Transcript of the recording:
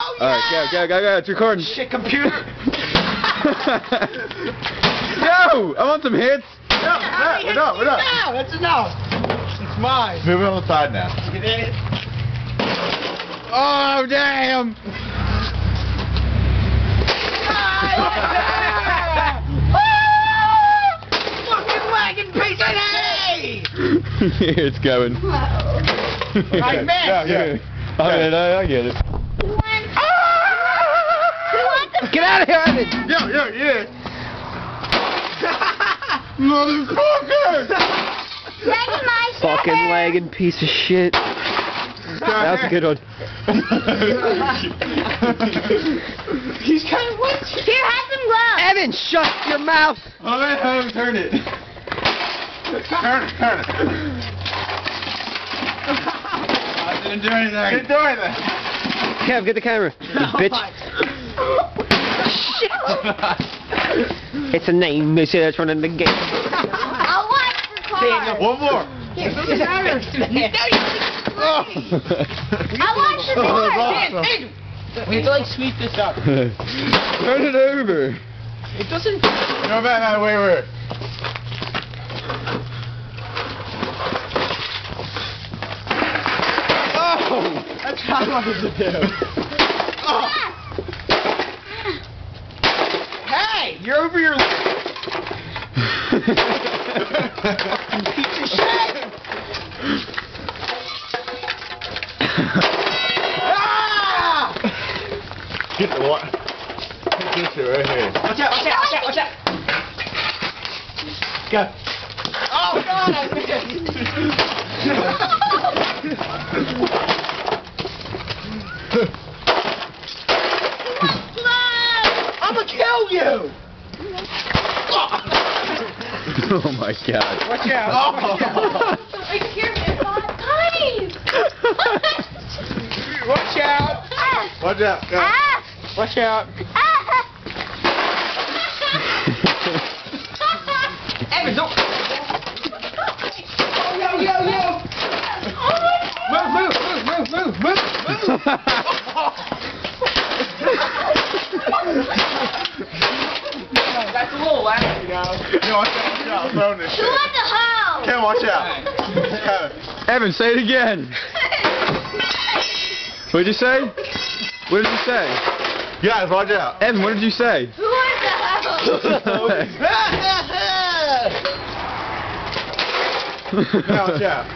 Oh, yeah. Alright, go. It's recording. Shit, computer. No! I want some hits. No, we're done. No, that's enough. It's mine. Move it on the side now. Get in. Oh, damn! Fucking wagon piece of hay! Here it's going. I missed. Yeah. I get it. Get out of here, Evan! Yeah. Motherfucker! Fucking lagging piece of shit. That was a good one. He's kind of wet. Here, have some gloves. Evan, shut your mouth! Oh, man, turn it. Turn it. I didn't do anything. Kev, get the camera. You bitch. Shit. It's a name. They say that's running the game. I'll watch the car. One more. I'll watch the car. We have to like sweep this up. Turn it over. It doesn't. No, man, wait. Oh! That's what I wanted to do. Oh. Hey, you're over your. Fucking piece of shit. Ah! Get the what? Get it right here. Watch out. Go. Oh God, I missed. I'm gonna kill you. Oh my God. Watch out. Wait, here, it's on time. Watch out. Watch out. Go. Watch out. Evan, don't. Yo. Move. That's a little loud, you know. No, watch out. I'm throwing this shit. What the hell? Ken, watch out. Evan, say it again. What did you say? What did you say? Guys, watch out. Evan, what did you say? What the hell? Now watch out.